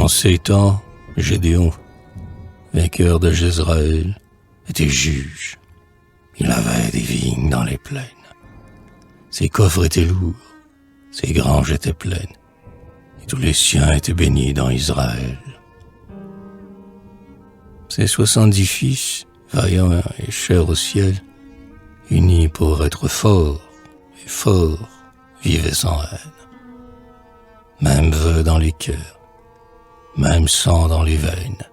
En ces temps, Gédéon, vainqueur de Jezreel, était juge. Il avait des vignes dans les plaines. Ses coffres étaient lourds, ses granges étaient pleines, et tous les siens étaient bénis dans Israël. Ses 70 fils, vaillants et chers au ciel, unis pour être forts et forts, vivaient sans haine. Même vœux dans les cœurs, même sang dans les veines,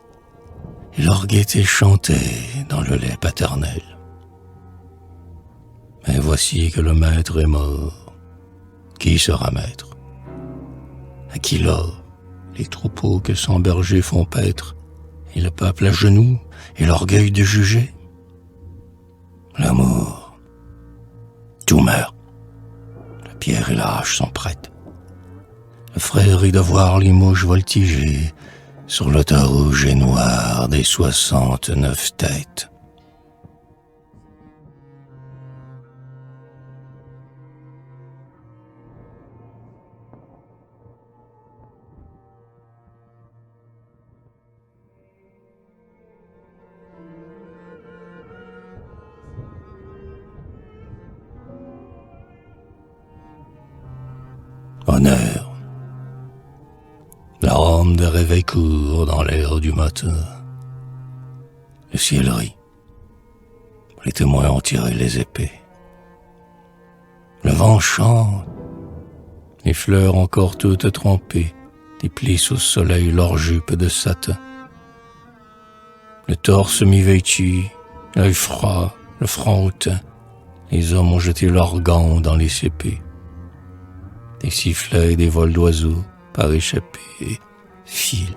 et leur gaieté chantait dans le lait paternel. Mais voici que le maître est mort. Qui sera maître? À qui l'or, les troupeaux que sans berger font paître, et le peuple à genoux, et l'orgueil de juger? L'amour, tout meurt. La pierre et la hache sont prêtes. Le frère rit de voir les mouches voltiger sur le tas rouge et noir des 69 têtes. Honneur. L'arôme de réveil court dans l'air du matin. Le ciel rit. Les témoins ont tiré les épées. Le vent chante. Les fleurs encore toutes trempées déplissent au soleil leurs jupes de satin. Le torse mi-vêtu, l'œil froid, le front hautain, les hommes ont jeté leurs gants dans les cépées. Des sifflets et des vols d'oiseaux, par échappés, filent,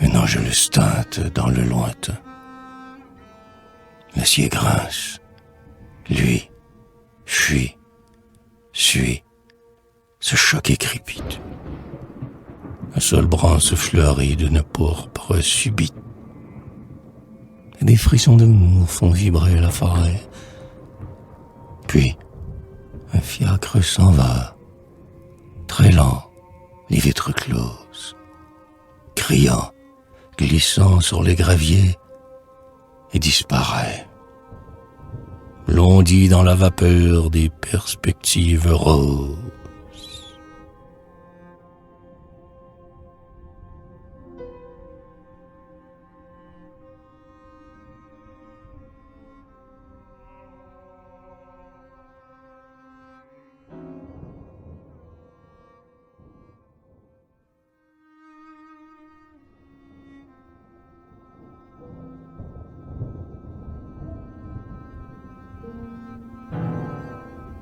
un angelus teinte dans le lointain. L'acier grince, lui, fuit, suit, se choque et crépite. Un seul brin se fleurit d'une pourpre subite. Et des frissons d'amour font vibrer la forêt. Puis, un fiacre s'en va, très lent, les vitres closes, criant, glissant sur les graviers, et disparaît, blondi dans la vapeur des perspectives roses.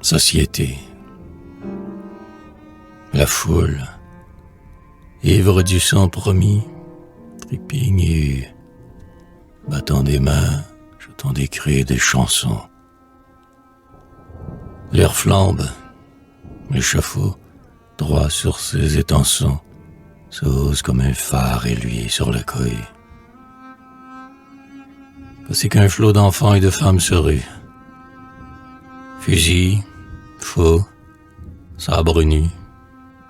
Société. La foule, ivre du sang promis, trépigne et battant des mains, jetant des cris et des chansons. L'air flambe, l'échafaud, droit sur ses étançons, s'ose comme un phare aiguillé sur le couille. C'est qu'un flot d'enfants et de femmes se rue. Fusil, faux, sabre nu,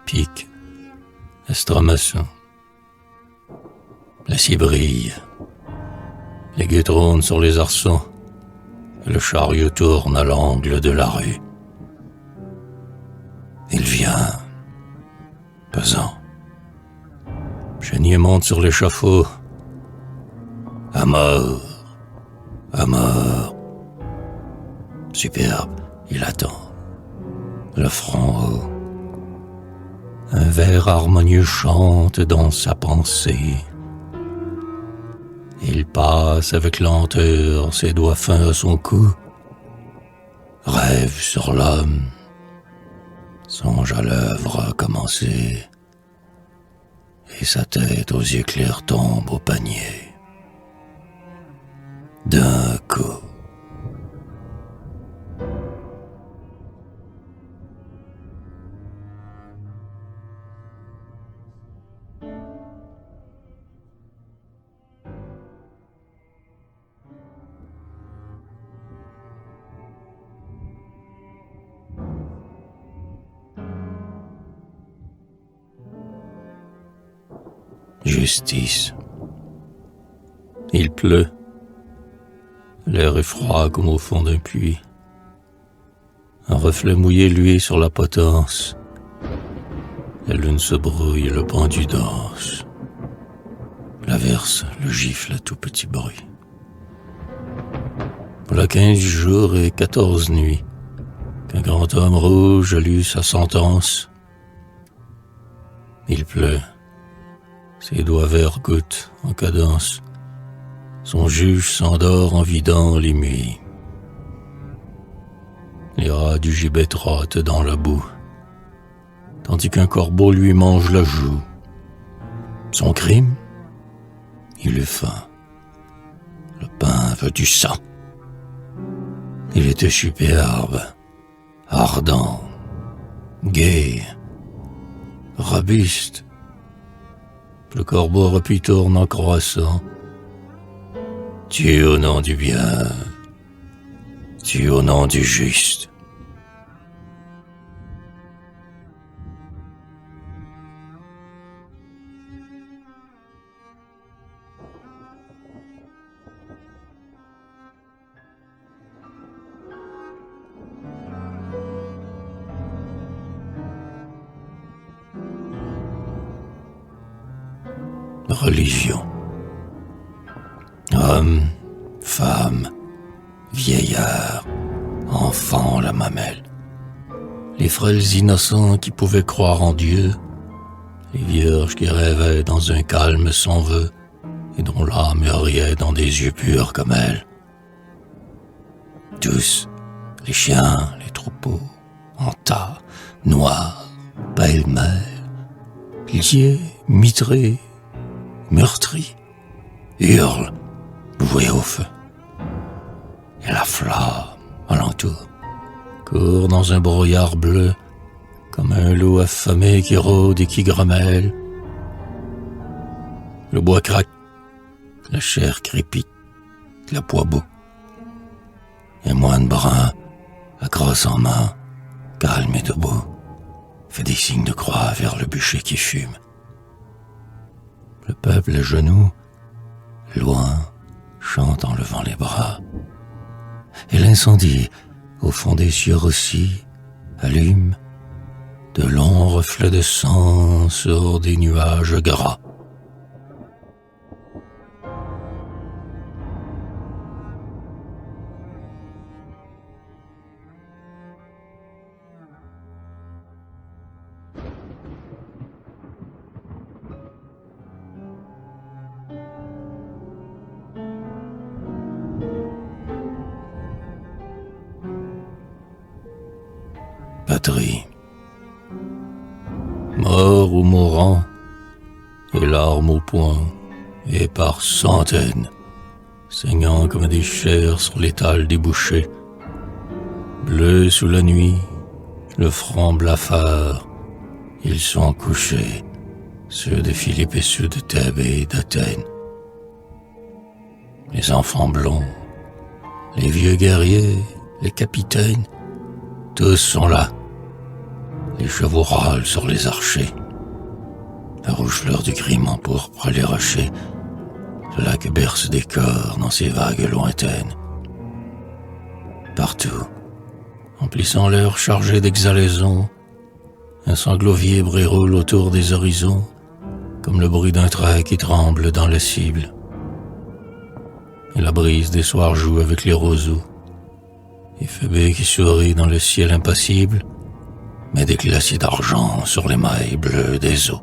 pique, estramation. L'acier brille, les gueux trônent sur les arçons, et le chariot tourne à l'angle de la rue. Il vient, pesant. Chénier monte sur l'échafaud. À mort, à mort. Superbe, il attend, le front haut. Un vers harmonieux chante dans sa pensée. Il passe avec lenteur ses doigts fins à son cou. Rêve sur l'homme, songe à l'œuvre commencée. Et sa tête aux yeux clairs tombe au panier. D'un coup. justice. Il pleut. L'air est froid comme au fond d'un puits. Un reflet mouillé luit sur la potence. La lune se brouille et le pendu danse. L'averse le gifle à tout petit bruit. Voilà 15 jours et 14 nuits qu'un grand homme rouge a lu sa sentence. Il pleut. Ses doigts verts goûtent en cadence. Son juge s'endort en vidant les muids. Les rats du gibet trottent dans la boue, tandis qu'un corbeau lui mange la joue. Son crime? Il eut faim. Le pain veut du sang. Il était superbe, ardent, gai, robuste. Le corbeau repit tourne en croissant. Tue au nom du bien, tue au nom du juste. Religion. Homme, femme, vieillard, enfant la mamelle. Les frêles innocents qui pouvaient croire en Dieu, les vierges qui rêvaient dans un calme sans vœu et dont l'âme riait dans des yeux purs comme elle. Tous, les chiens, les troupeaux, en tas, noirs, pêle-mêle, liés, mitrés, meurtris, hurlent, voués au feu. Et la flamme, alentour, court dans un brouillard bleu, comme un loup affamé qui rôde et qui grommelle. Le bois craque, la chair crépite, la poix bout. Un moine brun, la crosse en main, calme et debout, fait des signes de croix vers le bûcher qui fume. Le peuple à genoux, loin, chante en levant les bras. Et l'incendie, au fond des cieux rossis, allume de longs reflets de sang sur des nuages gras. Patrie. Mort ou mourant, et larmes au poing, et par centaines, saignant comme des chairs sur l'étal débouché, bleus sous la nuit, le front blafard, ils sont couchés, ceux de Philippe et ceux de Thèbes et d'Athènes. Les enfants blonds, les vieux guerriers, les capitaines, tous sont là. Les chevaux râlent sur les archers. La rouge fleur du crime empourpre les rochers. Le lac berce des corps dans ses vagues lointaines. Partout, emplissant l'air chargé d'exhalaisons, un sanglot vibre et roule autour des horizons, comme le bruit d'un trait qui tremble dans la cible. Et la brise des soirs joue avec les roseaux, et Phébé qui sourit dans le ciel impassible, met des glacis d'argent sur les mailles bleues des eaux.